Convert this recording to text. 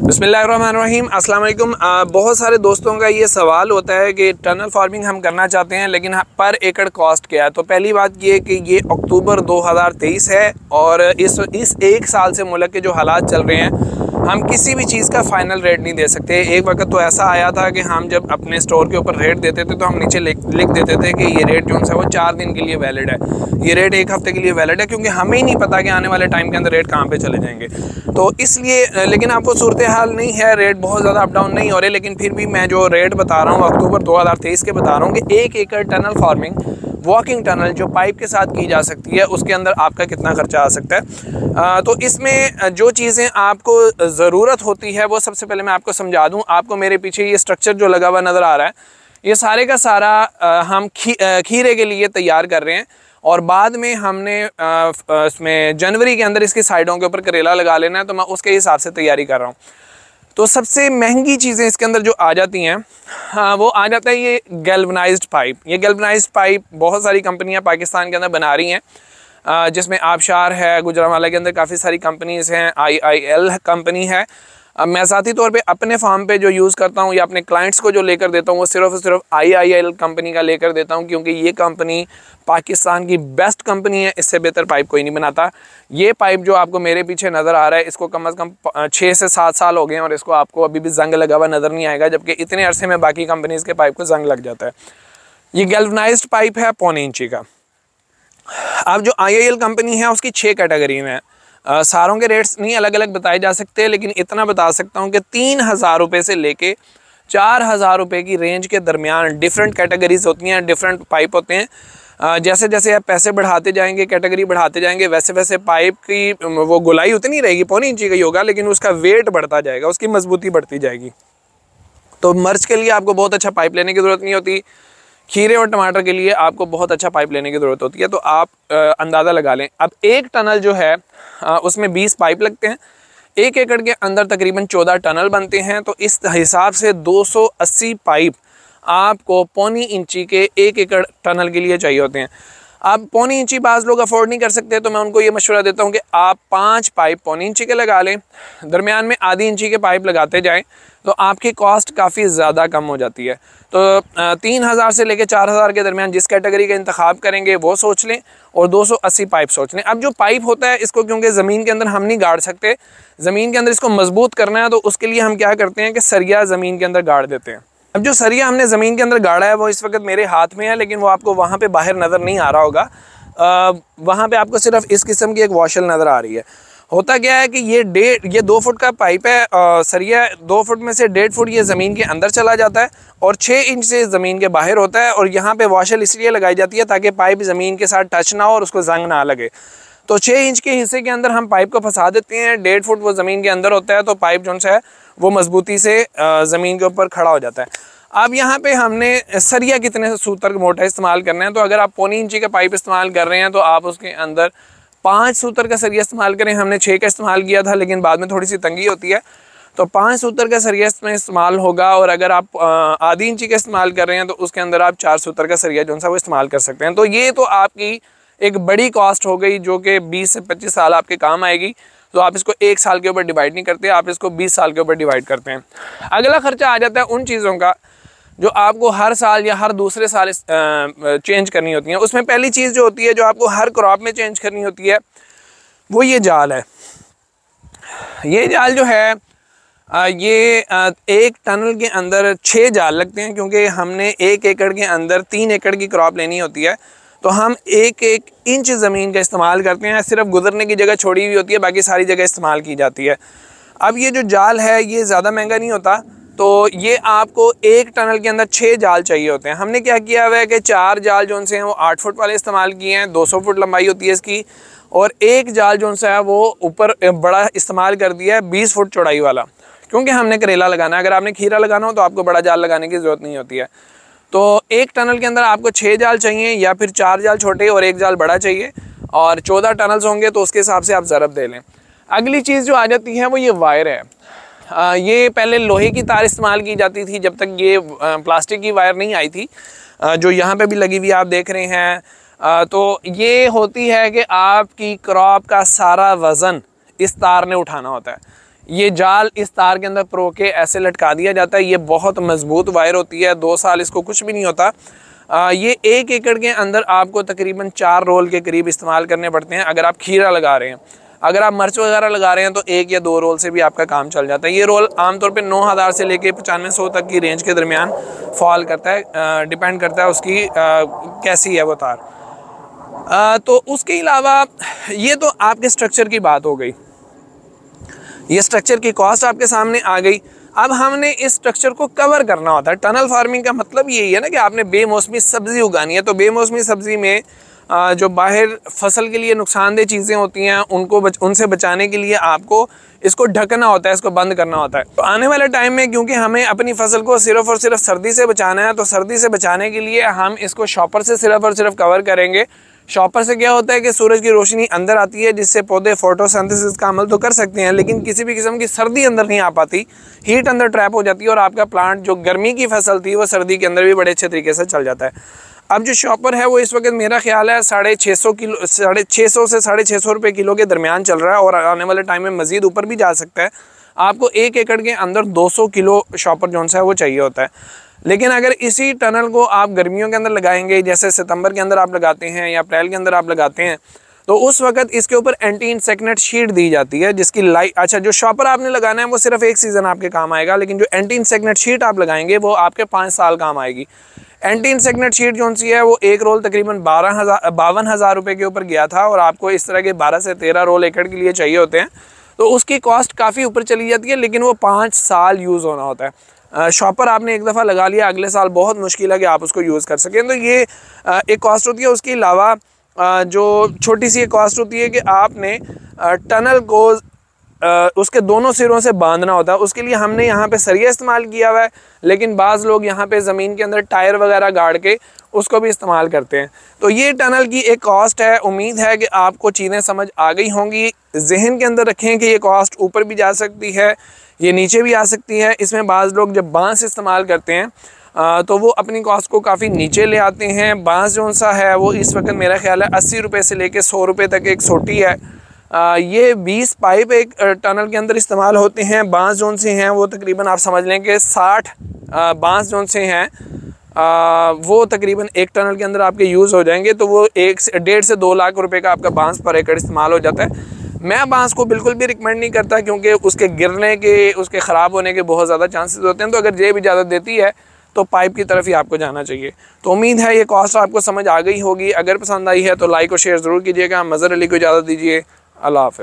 बिस्मिल्लाहिर्रहमानिर्रहीम, अस्सलाम वालेकुम। बहुत सारे दोस्तों का ये सवाल होता है कि टनल फार्मिंग हम करना चाहते हैं लेकिन पर एकड़ कॉस्ट क्या है। तो पहली बात ये कि ये अक्टूबर 2023 है और इस एक साल से मुल्क के जो हालात चल रहे हैं, हम किसी भी चीज़ का फ़ाइनल रेट नहीं दे सकते। एक वक्त तो ऐसा आया था कि हम जब अपने स्टोर के ऊपर रेट देते थे तो हम नीचे लिख देते थे कि ये रेट जो है वो 4 दिन के लिए वैलिड है, ये रेट 1 हफ़्ते के लिए वैलिड है, क्योंकि हमें ही नहीं पता कि आने वाले टाइम के अंदर रेट कहाँ पे चले जाएंगे। तो इसलिए, लेकिन आपको सूरत हाल नहीं है, रेट बहुत ज़्यादा अप डाउन नहीं हो रहे, लेकिन फिर भी मैं जो रेट बता रहा हूँ अक्टूबर 2023 के बता रहा हूँ कि 1 एकड़ टनल फार्मिंग वॉकिंग टनल जो पाइप के साथ की जा सकती है उसके अंदर आपका कितना खर्चा आ सकता है। तो इसमें जो चीज़ें आपको ज़रूरत होती है वो सबसे पहले मैं आपको समझा दूं। आपको मेरे पीछे ये स्ट्रक्चर जो लगा हुआ नज़र आ रहा है, ये सारे का सारा हम खीरे के लिए तैयार कर रहे हैं और बाद में हमने इसमें जनवरी के अंदर इसकी साइडों के ऊपर करेला लगा लेना है, तो मैं उसके हिसाब से तैयारी कर रहा हूँ। तो सबसे महंगी चीज़ें इसके अंदर जो आ जाती हैं, वो आ जाता है ये गैल्वनाइज्ड पाइप। ये गैल्वनाइज्ड पाइप बहुत सारी कंपनियां पाकिस्तान के अंदर बना रही हैं, जिसमें आबशार है, गुजरांवाला के अंदर काफ़ी सारी कंपनीज़ हैं, IIL कंपनी है। मैं ज़ाती तौर पे अपने फार्म पे जो यूज़ करता हूँ या अपने क्लाइंट्स को जो लेकर देता हूँ वो सिर्फ और सिर्फ IIL कंपनी का लेकर देता हूँ, क्योंकि ये कंपनी पाकिस्तान की बेस्ट कंपनी है, इससे बेहतर पाइप कोई नहीं बनाता। ये पाइप जो आपको मेरे पीछे नज़र आ रहा है, इसको कम से कम 6 से 7 साल हो गए हैं और इसको आपको अभी भी जंग लगा हुआ नज़र नहीं आएगा, जबकि इतने अरसे में बाकी कंपनीज़ के पाइप को जंग लग जाता है। ये गैल्वनाइज्ड पाइप है 1.25 इंची का। अब जो IIL कंपनी है उसकी 6 कैटेगरी में है। सारों के रेट्स नहीं अलग अलग बताए जा सकते, लेकिन इतना बता सकता हूँ कि 3,000 रुपये से लेके 4,000 रुपये की रेंज के दरमियान डिफरेंट कैटेगरीज होती हैं, डिफरेंट पाइप होते हैं। जैसे जैसे आप पैसे बढ़ाते जाएंगे, कैटेगरी बढ़ाते जाएंगे, वैसे वैसे पाइप की वो गोलाई उतनी रहेगी, 1.25 इंची का ही होगा, लेकिन उसका वेट बढ़ता जाएगा, उसकी मजबूती बढ़ती जाएगी। तो मर्च के लिए आपको बहुत अच्छा पाइप लेने की ज़रूरत नहीं होती, खीरे और टमाटर के लिए आपको बहुत अच्छा पाइप लेने की ज़रूरत होती है। तो आप अंदाज़ा लगा लें। अब एक टनल जो है उसमें 20 पाइप लगते हैं, 1 एकड़ के अंदर तकरीबन 14 टनल बनते हैं। तो इस हिसाब से 280 पाइप आपको 1.25 इंची के 1 एकड़ टनल के लिए चाहिए होते हैं। अब 1.25 इंची बाज़ लोग अफोर्ड नहीं कर सकते, तो मैं उनको ये मशवरा देता हूँ कि आप 5 पाइप 1.25 इंची के लगा लें, दरमियान में आधी इंची के पाइप लगाते जाएं, तो आपकी कॉस्ट काफ़ी ज़्यादा कम हो जाती है। तो 3,000 से लेकर 4,000 के दरमियान जिस कैटेगरी का इंतखाब करेंगे वो सोच लें और 280 पाइप सोच लें। अब जो पाइप होता है इसको क्योंकि ज़मीन के अंदर हम नहीं गाड़ सकते, ज़मीन के अंदर इसको मजबूत करना है, तो उसके लिए हम क्या करते हैं कि सरिया ज़मीन के अंदर गाड़ देते हैं। अब जो सरिया हमने ज़मीन के अंदर गाड़ा है वो इस वक्त मेरे हाथ में है, लेकिन वो आपको वहाँ पे बाहर नज़र नहीं आ रहा होगा। वहाँ पे आपको सिर्फ इस किस्म की एक वॉशल नज़र आ रही है। होता क्या है कि ये 2 फुट का पाइप है, सरिया 2 फुट में से 1.5 फुट ये ज़मीन के अंदर चला जाता है और 6 इंच से ज़मीन के बाहर होता है। और यहाँ पे वॉशल इसलिए लगाई जाती है ताकि पाइप ज़मीन के साथ टच ना हो और उसको जंग ना लगे। तो 6 इंच के हिस्से के अंदर हम पाइप को फंसा देते हैं, 1.5 फुट वो ज़मीन के अंदर होता है, तो पाइप जो है वो मजबूती से ज़मीन के ऊपर खड़ा हो जाता है। अब यहाँ पे हमने सरिया कितने सूतर मोटा इस्तेमाल करना है, तो अगर आप 1.25 इंची का पाइप इस्तेमाल कर रहे हैं तो आप उसके अंदर 5 सूतर का सरिया इस्तेमाल करें। हमने 6 का इस्तेमाल किया था, लेकिन बाद में थोड़ी सी तंगी होती है, तो 5 सूतर का सरिया इसमें इस्तेमाल होगा। और अगर आप आधी इंची का इस्तेमाल कर रहे हैं तो उसके अंदर आप 4 सूतर का सरिया जो है वो इस्तेमाल कर सकते हैं। तो ये तो आपकी एक बड़ी कॉस्ट हो गई जो कि 20 से 25 साल आपके काम आएगी। तो आप इसको 1 साल के ऊपर डिवाइड नहीं करते, आप इसको 20 साल के ऊपर डिवाइड करते हैं। अगला खर्चा आ जाता है उन चीज़ों का जो आपको हर साल या हर दूसरे साल चेंज करनी होती है। उसमें पहली चीज़ जो होती है जो आपको हर क्रॉप में चेंज करनी होती है वो ये जाल है। ये जाल जो है ये एक टनल के अंदर 6 जाल लगते हैं, क्योंकि हमने 1 एकड़ के अंदर 3 एकड़ की क्रॉप लेनी होती है। तो हम 1-1 इंच ज़मीन का इस्तेमाल करते हैं, सिर्फ गुजरने की जगह छोड़ी हुई होती है, बाकी सारी जगह इस्तेमाल की जाती है। अब ये जो जाल है ये ज़्यादा महंगा नहीं होता, तो ये आपको 1 टनल के अंदर 6 जाल चाहिए होते हैं। हमने क्या किया हुआ है कि 4 जाल जो से हैं वो 8 फुट वाले इस्तेमाल किए हैं, 200 फुट लंबाई होती है इसकी, और 1 जाल जो है वो ऊपर बड़ा इस्तेमाल कर दिया है 20 फुट चौड़ाई वाला, क्योंकि हमने करेला लगाना है। अगर आपने खीरा लगाना हो तो आपको बड़ा जाल लगाने की ज़रूरत नहीं होती है। तो 1 टनल के अंदर आपको 6 जाल चाहिए या फिर 4 जाल छोटे और 1 जाल बड़ा चाहिए, और 14 टनल्स होंगे तो उसके हिसाब से आप ज़रब दे लें। अगली चीज़ जो आ जाती है वो ये वायर है। ये पहले लोहे की तार इस्तेमाल की जाती थी जब तक ये प्लास्टिक की वायर नहीं आई थी, जो यहाँ पे भी लगी हुई आप देख रहे हैं। तो ये होती है कि आपकी क्रॉप का सारा वज़न इस तार ने उठाना होता है। ये जाल इस तार के अंदर प्रो के ऐसे लटका दिया जाता है। ये बहुत मजबूत वायर होती है, 2 साल इसको कुछ भी नहीं होता। ये 1 एकड़ के अंदर आपको तकरीबन 4 रोल के करीब इस्तेमाल करने पड़ते हैं अगर आप खीरा लगा रहे हैं। अगर आप मिर्च वगैरह लगा रहे हैं तो 1 या 2 रोल से भी आपका काम चल जाता है। ये रोल आमतौर पे 9000 से लेके 9500 तक की रेंज के दरमियान फॉल करता है, डिपेंड करता है उसकी कैसी है वो तार। तो उसके अलावा ये तो आपके स्ट्रक्चर की बात हो गई, ये स्ट्रक्चर की कॉस्ट आपके सामने आ गई। अब हमने इस स्ट्रक्चर को कवर करना होता है। टनल फार्मिंग का मतलब यही है ना कि आपने बेमौसमी सब्ज़ी उगानी है। तो बेमौसमी सब्ज़ी में जो बाहर फसल के लिए नुकसानदेह चीज़ें होती हैं उनसे बचाने के लिए आपको इसको ढकना होता है, इसको बंद करना होता है। तो आने वाले टाइम में क्योंकि हमें अपनी फसल को सिर्फ और सिर्फ सर्दी से बचाना है, तो सर्दी से बचाने के लिए हम इसको शॉपर से सिर्फ और सिर्फ कवर करेंगे। शॉपर से क्या होता है कि सूरज की रोशनी अंदर आती है जिससे पौधे फोटोसिंथेसिस का अमल तो कर सकते हैं, लेकिन किसी भी किस्म की सर्दी अंदर नहीं आ पाती, हीट अंदर ट्रैप हो जाती है और आपका प्लांट जो गर्मी की फसल थी वो सर्दी के अंदर भी बड़े अच्छे तरीके से चल जाता है। अब जो शॉपर है वो इस वक्त मेरा ख्याल है 650 किलो 650 से 650 रुपये किलो के दरमियान चल रहा है और आने वाले टाइम में मज़ीद ऊपर भी जा सकता है। आपको 1 एकड़ के अंदर 200 किलो शॉपर जो है वो चाहिए होता है। लेकिन अगर इसी टनल को आप गर्मियों के अंदर लगाएंगे, जैसे सितंबर के अंदर आप लगाते हैं या अप्रैल के अंदर आप लगाते हैं, तो उस वक्त इसके ऊपर एंटी इंसेक्टिसाइड शीट दी जाती है जिसकी लाइट, अच्छा जो शॉपर आपने लगाना है वो सिर्फ 1 सीज़न आपके काम आएगा, लेकिन जो एंटी इंसेक्टिसाइड शीट आप लगाएंगे वो आपके 5 साल काम आएगी। एंटी इंसेक्टिसाइड शीट जो सी है वो 1 रोल तकरीबन 52,000 रुपये के ऊपर गया था और आपको इस तरह के 12 से 13 रोल एकड़ के लिए चाहिए होते हैं। तो उसकी कॉस्ट काफ़ी ऊपर चली जाती है, लेकिन वो 5 साल यूज़ होना होता है। शॉपर आपने एक दफ़ा लगा लिया, अगले साल बहुत मुश्किल है कि आप उसको यूज़ कर सकें। तो ये एक कॉस्ट होती है। उसके अलावा जो छोटी सी एक कॉस्ट होती है कि आपने टनल को उसके दोनों सिरों से बांधना होता है। उसके लिए हमने यहाँ पे सरिया इस्तेमाल किया हुआ है, लेकिन बाज़ लोग यहाँ पे ज़मीन के अंदर टायर वगैरह गाड़ के उसको भी इस्तेमाल करते हैं। तो ये टनल की एक कॉस्ट है। उम्मीद है कि आपको चीज़ें समझ आ गई होंगी। जहन के अंदर रखें कि ये कॉस्ट ऊपर भी जा सकती है, ये नीचे भी आ सकती है। इसमें बाज़ लोग जब बांस इस्तेमाल करते हैं तो वो अपनी कॉस्ट को काफ़ी नीचे ले आते हैं। बांस जो सा है वो इस वक्त मेरा ख्याल है 80 रुपये से लेके 100 रुपये तक एक सोटी है। ये 20 पाइप एक टनल के अंदर इस्तेमाल होते हैं। बांस जोन से हैं वो तकरीबन आप समझ लें कि 60 बांस जोन से हैं वो तकरीबन एक टनल के अंदर आपके यूज़ हो जाएंगे। तो वो 1.5 से 2 लाख रुपए का आपका बांस पर एकड़ इस्तेमाल हो जाता है। मैं बांस को बिल्कुल भी रिकमेंड नहीं करता क्योंकि उसके गिरने के, उसके ख़राब होने के बहुत ज़्यादा चांसेस होते हैं। तो अगर जेब इजाज़त देती है तो पाइप की तरफ ही आपको जाना चाहिए। तो उम्मीद है ये कॉस्ट आपको समझ आ गई होगी। अगर पसंद आई है तो लाइक और शेयर ज़रूर कीजिएगा। मज़हर अली को इजाज़त दीजिए। अल्लाह हाफ़िज़।